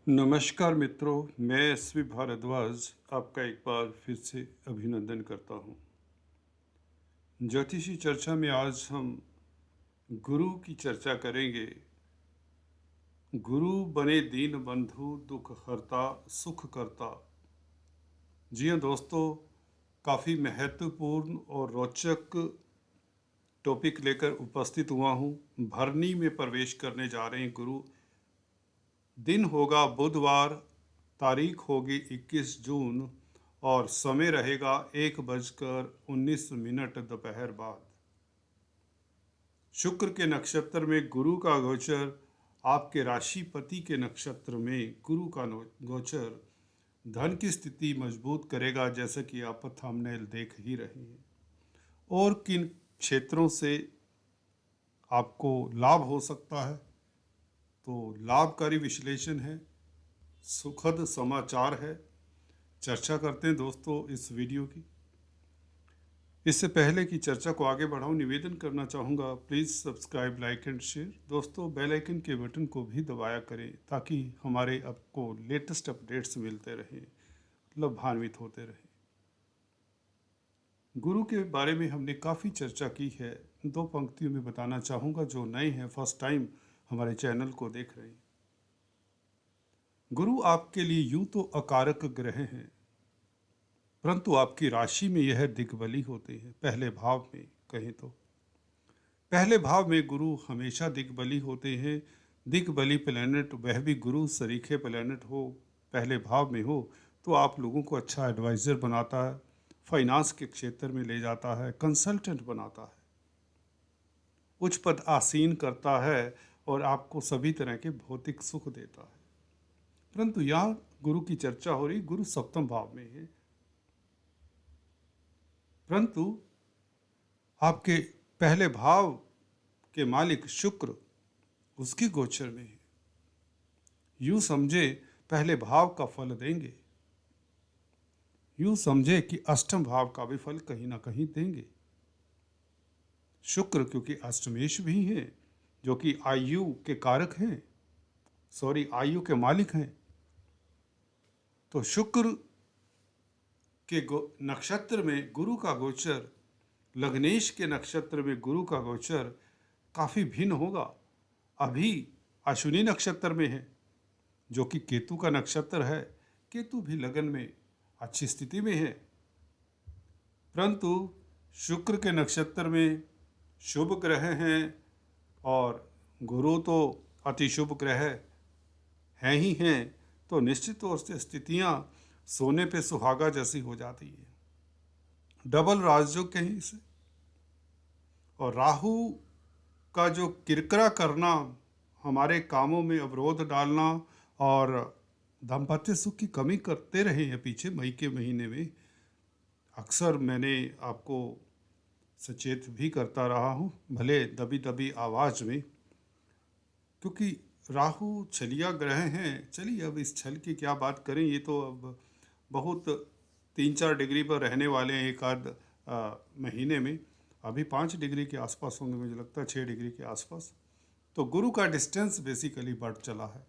नमस्कार मित्रों, मैं एसवी भारद्वाज आपका एक बार फिर से अभिनंदन करता हूँ। ज्योतिषी चर्चा में आज हम गुरु की चर्चा करेंगे। गुरु बने दीन बंधु, दुख हरता सुख करता। जी हाँ दोस्तों, काफ़ी महत्वपूर्ण और रोचक टॉपिक लेकर उपस्थित हुआ हूँ। भरनी में प्रवेश करने जा रहे हैं गुरु। दिन होगा बुधवार, तारीख होगी 21 जून और समय रहेगा 1:19 दोपहर बाद। शुक्र के नक्षत्र में गुरु का गोचर, आपके राशिपति के नक्षत्र में गुरु का गोचर धन की स्थिति मजबूत करेगा, जैसे कि आप थंबनेल देख ही रहे हैं। और किन क्षेत्रों से आपको लाभ हो सकता है, तो लाभकारी विश्लेषण है, सुखद समाचार है। चर्चा करते हैं दोस्तों इस वीडियो की। इससे पहले कि चर्चा को आगे बढ़ाऊं, निवेदन करना चाहूँगा, please subscribe, like and share. दोस्तों बेल आइकन के बटन को भी दबाया करें ताकि हमारे आपको लेटेस्ट अपडेट्स मिलते रहें, लाभान्वित होते रहें। गुरु के बारे में हमने काफ़ी चर्चा की है। 2 पंक्तियों में बताना चाहूँगा, जो नए हैं, फर्स्ट टाइम हमारे चैनल को देख रहे हैं। गुरु आपके लिए यूं तो अकारक ग्रह हैं, परंतु आपकी राशि में यह दिग्बली होते हैं। पहले भाव में कहें तो पहले भाव में गुरु हमेशा दिग्बली होते हैं। दिग्बली प्लैनेट, वह भी गुरु सरीखे प्लैनेट हो, पहले भाव में हो, तो आप लोगों को अच्छा एडवाइज़र बनाता है, फाइनेंस के क्षेत्र में ले जाता है, कंसल्टेंट बनाता है, उच्च पद आसीन करता है और आपको सभी तरह के भौतिक सुख देता है। परंतु यहाँ गुरु की चर्चा हो रही, गुरु सप्तम भाव में है, परंतु आपके पहले भाव के मालिक शुक्र उसकी गोचर में है। यूं समझे पहले भाव का फल देंगे, यूं समझे कि अष्टम भाव का भी फल कहीं ना कहीं देंगे। शुक्र क्योंकि अष्टमेश भी हैं, जो कि आयु के कारक हैं, आयु के मालिक हैं। तो शुक्र के नक्षत्र में गुरु का गोचर, लग्नेश के नक्षत्र में गुरु का गोचर काफ़ी भिन्न होगा। अभी अश्विनी नक्षत्र में है, जो कि केतु का नक्षत्र है। केतु भी लगन में अच्छी स्थिति में है, परंतु शुक्र के नक्षत्र में शुभ ग्रह हैं और गुरु तो अति शुभ ग्रह हैं ही हैं, तो निश्चित तौर से स्थितियाँ सोने पे सुहागा जैसी हो जाती है। डबल राजयोग कहीं से, और राहु का जो किरकिरा करना, हमारे कामों में अवरोध डालना और दाम्पत्य सुख की कमी करते रहे हैं पीछे मई के महीने में। अक्सर मैंने आपको सचेत भी करता रहा हूँ, भले दबी दबी आवाज़ में, क्योंकि राहु छलिया ग्रह हैं। चलिए अब इस छल की क्या बात करें, ये तो अब बहुत 3-4 डिग्री पर रहने वाले हैं एक आध महीने में। अभी 5 डिग्री के आसपास होंगे, मुझे लगता है 6 डिग्री के आसपास। तो गुरु का डिस्टेंस बेसिकली बढ़ चला है।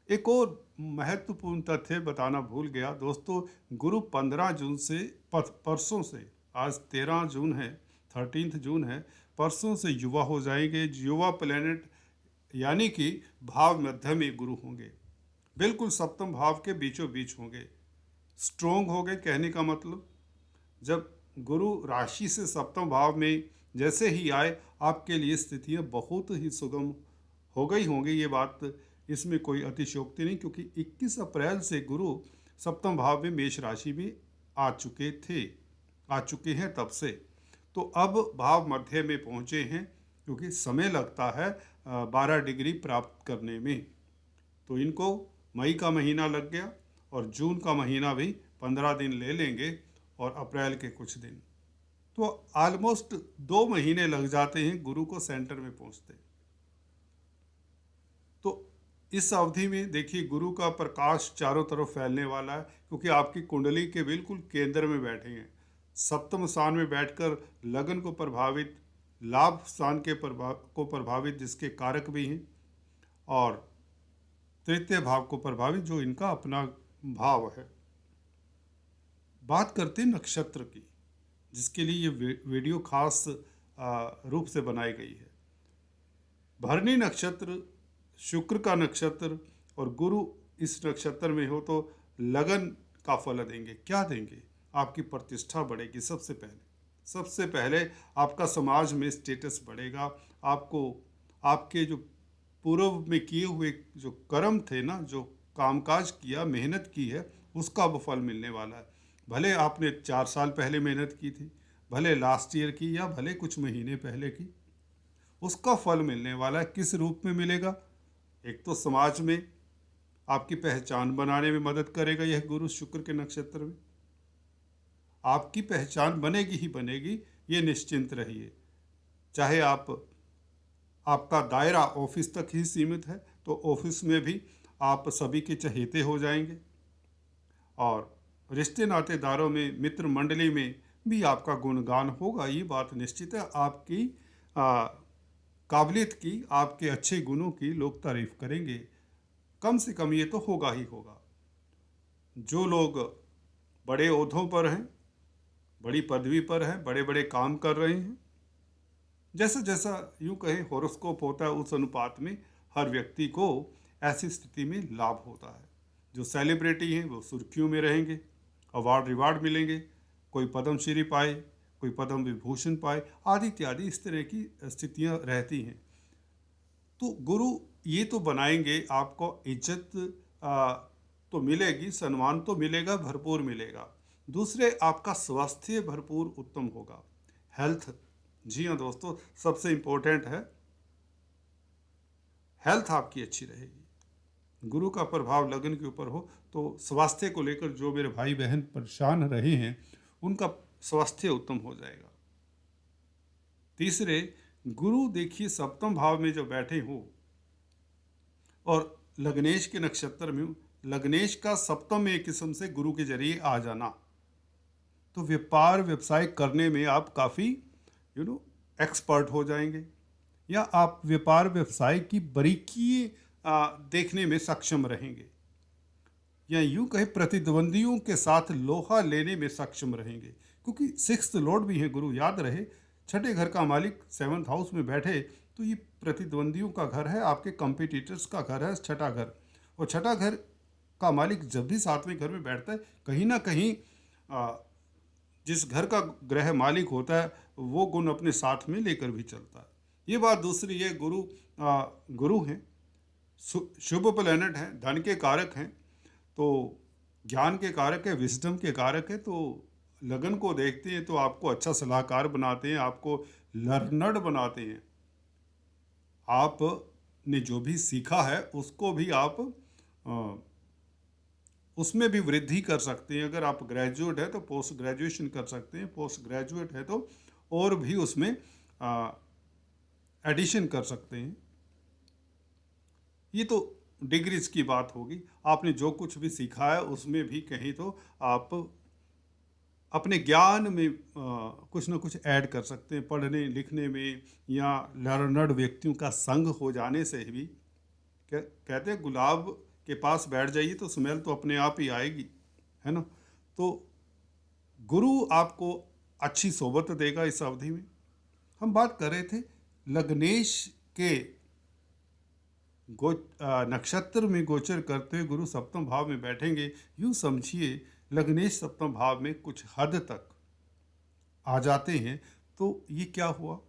एक और महत्वपूर्ण तथ्य बताना भूल गया दोस्तों, गुरु 15 जून से, परसों से, आज 13 जून है, 13 जून है, परसों से युवा हो जाएंगे। युवा प्लैनेट यानी कि भाव मध्य में गुरु होंगे, बिल्कुल सप्तम भाव के बीचों बीच होंगे, स्ट्रोंग हो गए। कहने का मतलब, जब गुरु राशि से सप्तम भाव में जैसे ही आए, आपके लिए स्थितियां बहुत ही सुगम हो गई होंगी। ये बात, इसमें कोई अतिशयोक्ति नहीं, क्योंकि 21 अप्रैल से गुरु सप्तम भाव में मेष राशि में आ चुके हैं तब से। तो अब भाव मध्य में पहुँचे हैं, क्योंकि समय लगता है 12 डिग्री प्राप्त करने में। तो इनको मई का महीना लग गया और जून का महीना भी 15 दिन ले लेंगे और अप्रैल के कुछ दिन, तो ऑलमोस्ट 2 महीने लग जाते हैं गुरु को सेंटर में पहुंचते। तो इस अवधि में देखिए गुरु का प्रकाश चारों तरफ फैलने वाला है, क्योंकि आपकी कुंडली के बिल्कुल केंद्र में बैठे हैं। सप्तम स्थान में बैठकर लगन को प्रभावित, लाभ स्थान को प्रभावित, जिसके कारक भी हैं, और तृतीय भाव को प्रभावित, जो इनका अपना भाव है। बात करते हैं नक्षत्र की, जिसके लिए ये वीडियो खास रूप से बनाई गई है। भरणी नक्षत्र, शुक्र का नक्षत्र और गुरु इस नक्षत्र में हो तो लगन का फल देंगे। क्या देंगे? आपकी प्रतिष्ठा बढ़ेगी। सबसे पहले आपका समाज में स्टेटस बढ़ेगा। आपको आपके जो पूर्व में किए हुए जो कर्म थे ना, जो कामकाज किया, मेहनत की है, उसका वो फल मिलने वाला है। भले आपने 4 साल पहले मेहनत की थी, भले लास्ट ईयर की, या भले कुछ महीने पहले की, उसका फल मिलने वाला है। किस रूप में मिलेगा? एक तो समाज में आपकी पहचान बनाने में मदद करेगा यह गुरु शुक्र के नक्षत्र में। आपकी पहचान बनेगी ही बनेगी, ये निश्चिंत रहिए। चाहे आपका दायरा ऑफिस तक ही सीमित है, तो ऑफिस में भी आप सभी के चहेते हो जाएंगे, और रिश्ते नातेदारों में, मित्र मंडली में भी आपका गुणगान होगा। ये बात निश्चित है। आपकी काबिलियत की, आपके अच्छे गुणों की लोग तारीफ करेंगे। कम से कम ये तो होगा ही होगा। जो लोग बड़े ओहदों पर हैं, बड़ी पदवी पर हैं, बड़े बड़े काम कर रहे हैं, जैसा जैसा यूँ कहें हॉरोस्कोप होता है, उस अनुपात में हर व्यक्ति को ऐसी स्थिति में लाभ होता है। जो सेलिब्रिटी हैं वो सुर्खियों में रहेंगे, अवार्ड रिवार्ड मिलेंगे, कोई पद्मश्री पाए, कोई पद्म विभूषण पाए, आदि इत्यादि इस तरह की स्थितियाँ रहती हैं। तो गुरु ये तो बनाएंगे, आपको इज्जत तो मिलेगी, सम्मान तो मिलेगा, भरपूर मिलेगा। दूसरे, आपका स्वास्थ्य भरपूर उत्तम होगा। हेल्थ, जी हाँ दोस्तों, सबसे इम्पोर्टेंट है। हेल्थ आपकी अच्छी रहेगी। गुरु का प्रभाव लगन के ऊपर हो तो स्वास्थ्य को लेकर जो मेरे भाई बहन परेशान रहे हैं, उनका स्वास्थ्य उत्तम हो जाएगा। तीसरे, गुरु देखिए सप्तम भाव में जो बैठे हो और लग्नेश के नक्षत्र में, लग्नेश का सप्तम में एक किस्म से गुरु के जरिए आ जाना, तो व्यापार व्यवसाय करने में आप काफ़ी एक्सपर्ट हो जाएंगे, या आप व्यापार व्यवसाय की बारीकी देखने में सक्षम रहेंगे, या यूं कहे प्रतिद्वंदियों के साथ लोहा लेने में सक्षम रहेंगे। क्योंकि 6th लॉर्ड भी है गुरु, याद रहे। छठे घर का मालिक 7th हाउस में बैठे तो ये प्रतिद्वंदियों का घर है, आपके कंपिटिटर्स का घर है छठा घर। और छठा घर का मालिक जब भी 7वें घर में बैठता है, कहीं ना कहीं जिस घर का ग्रह मालिक होता है वो गुण अपने साथ में लेकर भी चलता है। ये बात दूसरी, ये गुरु हैं, शुभ प्लैनेट हैं, धन के कारक हैं, तो ज्ञान के कारक है, विजडम के कारक है। तो लगन को देखते हैं तो आपको अच्छा सलाहकार बनाते हैं, आपको लर्नर्ड बनाते हैं। आपने जो भी सीखा है उसको भी आप उसमें भी वृद्धि कर सकते हैं। अगर आप ग्रेजुएट है तो पोस्ट ग्रेजुएशन कर सकते हैं, पोस्ट ग्रेजुएट है तो और भी उसमें एडिशन कर सकते हैं। ये तो डिग्रीज की बात होगी। आपने जो कुछ भी सीखा है उसमें भी कहीं तो आप अपने ज्ञान में कुछ ना कुछ ऐड कर सकते हैं। पढ़ने लिखने में या लर्नर्ड व्यक्तियों का संग हो जाने से भी, कहते हैं गुलाब के पास बैठ जाइए तो स्मेल तो अपने आप ही आएगी, है ना। तो गुरु आपको अच्छी सोबत देगा इस अवधि में। हम बात कर रहे थे लग्नेश के नक्षत्र में गोचर करते हुए गुरु सप्तम भाव में बैठेंगे। यूँ समझिए लग्नेश सप्तम भाव में कुछ हद तक आ जाते हैं। तो ये क्या हुआ?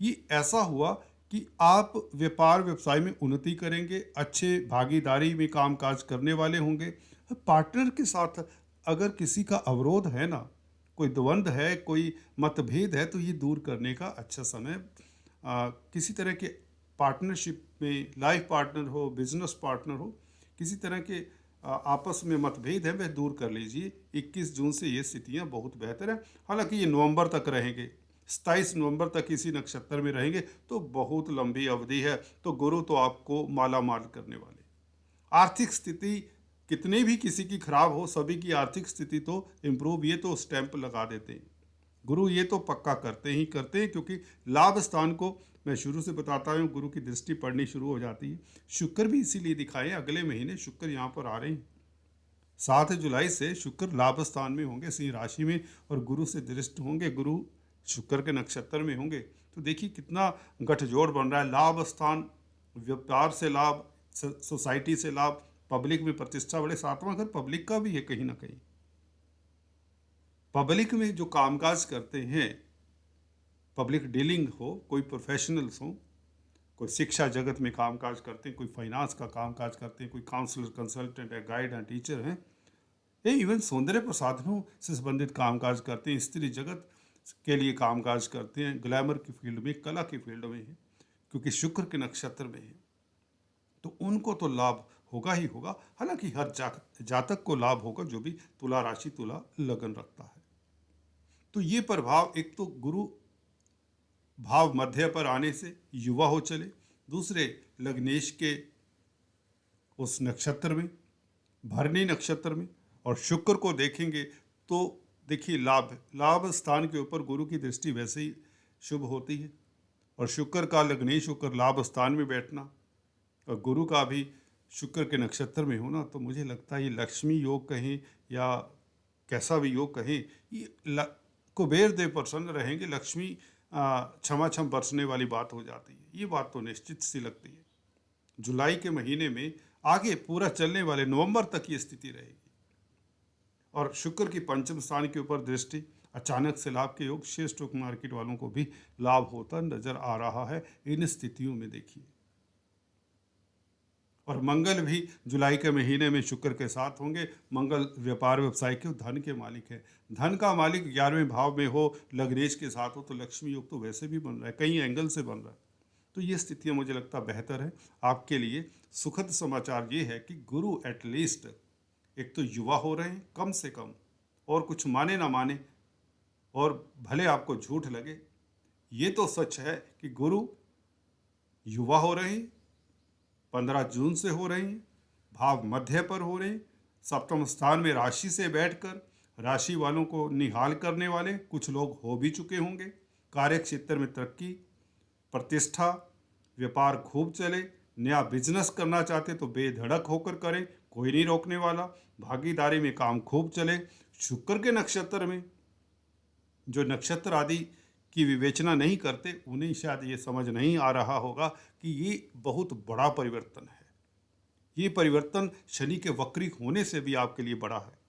ये ऐसा हुआ कि आप व्यापार व्यवसाय में उन्नति करेंगे, अच्छे भागीदारी में कामकाज करने वाले होंगे। पार्टनर के साथ अगर किसी का अवरोध है ना, कोई द्वंद्व है, कोई मतभेद है, तो ये दूर करने का अच्छा समय। किसी तरह के पार्टनरशिप में, लाइफ पार्टनर हो, बिजनेस पार्टनर हो, किसी तरह के आपस में मतभेद है, वह दूर कर लीजिए। 21 जून से ये स्थितियाँ बहुत बेहतर हैं। हालांकि ये नवंबर तक रहेंगे, 27 नवंबर तक इसी नक्षत्र में रहेंगे, तो बहुत लंबी अवधि है। तो गुरु तो आपको माला माल करने वाले। आर्थिक स्थिति कितनी भी किसी की खराब हो, सभी की आर्थिक स्थिति तो इम्प्रूव, ये तो स्टैंप लगा देते हैं। गुरु ये तो पक्का करते ही करते हैं, क्योंकि लाभ स्थान को मैं शुरू से बताता हूँ, गुरु की दृष्टि पड़नी शुरू हो जाती है। शुक्र भी इसीलिए दिखाए, अगले महीने शुक्र यहाँ पर आ रहे हैं। 7 जुलाई से शुक्र लाभ स्थान में होंगे, सिंह राशि में, और गुरु से दृष्ट होंगे, गुरु शुक्र के नक्षत्र में होंगे। तो देखिए कितना गठजोड़ बन रहा है। लाभ स्थान, व्यापार से लाभ, सोसाइटी से लाभ, पब्लिक में प्रतिष्ठा बढ़े। 7वां घर पब्लिक का भी है कहीं ना कहीं। पब्लिक में जो कामकाज करते हैं, पब्लिक डीलिंग हो, कोई प्रोफेशनल्स हो, कोई शिक्षा जगत में कामकाज करते हैं, कोई फाइनेंस का कामकाज करते हैं, कोई काउंसलर, कंसल्टेंट है, गाइड हैं, टीचर हैं, ये इवन सौंदर्य प्रसाधनों से संबंधित कामकाज करते हैं, स्त्री जगत के लिए कामकाज करते हैं, ग्लैमर की फील्ड में, कला की फील्ड में है, क्योंकि शुक्र के नक्षत्र में है, तो उनको तो लाभ होगा ही होगा। हालांकि हर जातक को लाभ होगा जो भी तुला राशि, तुला लगन रखता है। तो ये प्रभाव, एक तो गुरु भाव मध्य पर आने से युवा हो चले, दूसरे लग्नेश के उस नक्षत्र में, भरणी नक्षत्र में, और शुक्र को देखेंगे तो देखिए लाभ स्थान के ऊपर गुरु की दृष्टि वैसे ही शुभ होती है, और शुक्र का लग्नेश होकर लाभ स्थान में बैठना और गुरु का भी शुक्र के नक्षत्र में होना, तो मुझे लगता है ये लक्ष्मी योग कहें या कैसा भी योग कहें, ये कुबेर देव प्रसन्न रहेंगे, लक्ष्मी क्षमा क्षम बरसने वाली बात हो जाती है। ये बात तो निश्चित सी लगती है। जुलाई के महीने में आगे पूरा चलने वाले नवंबर तक ये स्थिति रहेगी। और शुक्र की पंचम स्थान के ऊपर दृष्टि, अचानक से लाभ के योग, शेयर स्टॉक मार्केट वालों को भी लाभ होता नजर आ रहा है इन स्थितियों में। देखिए, और मंगल भी जुलाई के महीने में शुक्र के साथ होंगे। मंगल व्यापार व्यवसाय के धन के मालिक है, धन का मालिक 11वें भाव में हो, लग्नेश के साथ हो, तो लक्ष्मी योग तो वैसे भी बन रहा है, कई एंगल से बन रहा है। तो ये स्थितियाँ मुझे लगता बेहतर है। आपके लिए सुखद समाचार ये है कि गुरु एटलीस्ट एक तो युवा हो रहे हैं कम से कम, और कुछ माने ना माने और भले आपको झूठ लगे, ये तो सच है कि गुरु युवा हो रहे हैं, 15 जून से हो रहे हैं, भाव मध्य पर हो रहे हैं, सप्तम स्थान में राशि से बैठकर राशि वालों को निहाल करने वाले कुछ लोग हो भी चुके होंगे। कार्य क्षेत्र में तरक्की, प्रतिष्ठा, व्यापार खूब चले, नया बिजनेस करना चाहते तो बेधड़क होकर करें, कोई नहीं रोकने वाला। भागीदारी में काम खूब चले। शुक्र के नक्षत्र में जो नक्षत्र आदि की विवेचना नहीं करते, उन्हें शायद ये समझ नहीं आ रहा होगा कि ये बहुत बड़ा परिवर्तन है। ये परिवर्तन शनि के वक्री होने से भी आपके लिए बड़ा है।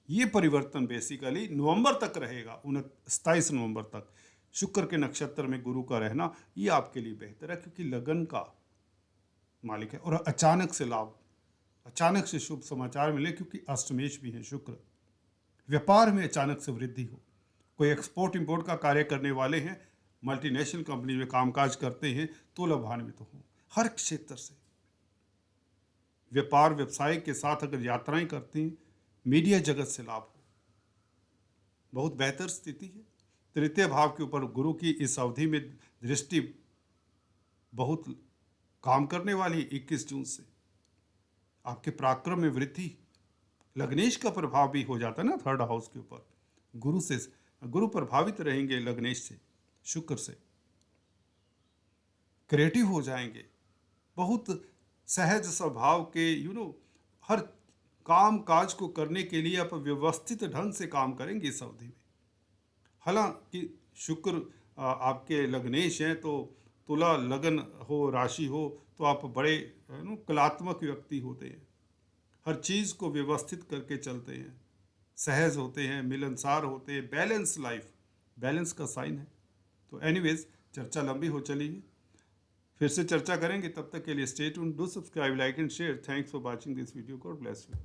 ये परिवर्तन बेसिकली नवंबर तक रहेगा, 27 नवंबर तक शुक्र के नक्षत्र में गुरु का रहना ये आपके लिए बेहतर है, क्योंकि लगन का मालिक है। और अचानक से लाभ, अचानक से शुभ समाचार मिले, क्योंकि अष्टमेश भी है शुक्र। व्यापार में अचानक से वृद्धि हो, कोई एक्सपोर्ट इंपोर्ट का कार्य करने वाले हैं, मल्टीनेशनल कंपनी में कामकाज करते हैं, तो लाभान्वित तो हो। हर क्षेत्र से व्यापार व्यवसाय के साथ अगर यात्राएं करते हैं, मीडिया जगत से लाभ हो, बहुत बेहतर स्थिति है। तृतीय भाव के ऊपर गुरु की इस अवधि में दृष्टि बहुत काम करने वाली। 21 जून से आपके पराक्रम में वृद्धि, लग्नेश का प्रभाव भी हो जाता है ना 3rd हाउस के ऊपर, गुरु से, गुरु प्रभावित रहेंगे लग्नेश से, शुक्र से। क्रिएटिव हो जाएंगे, बहुत सहज स्वभाव के, हर काम काज को करने के लिए आप व्यवस्थित ढंग से काम करेंगे इस अवधि में। हालांकि शुक्र आपके लग्नेश हैं, तो तुला लगन हो, राशि हो, तो आप बड़े कलात्मक व्यक्ति होते हैं, हर चीज़ को व्यवस्थित करके चलते हैं, सहज होते हैं, मिलनसार होते हैं, बैलेंस लाइफ, बैलेंस का साइन है। तो एनीवेज, चर्चा लंबी हो चली है, फिर से चर्चा करेंगे। तब तक के लिए stay tuned, do subscribe, like and share. Thanks for watching this video, God bless you.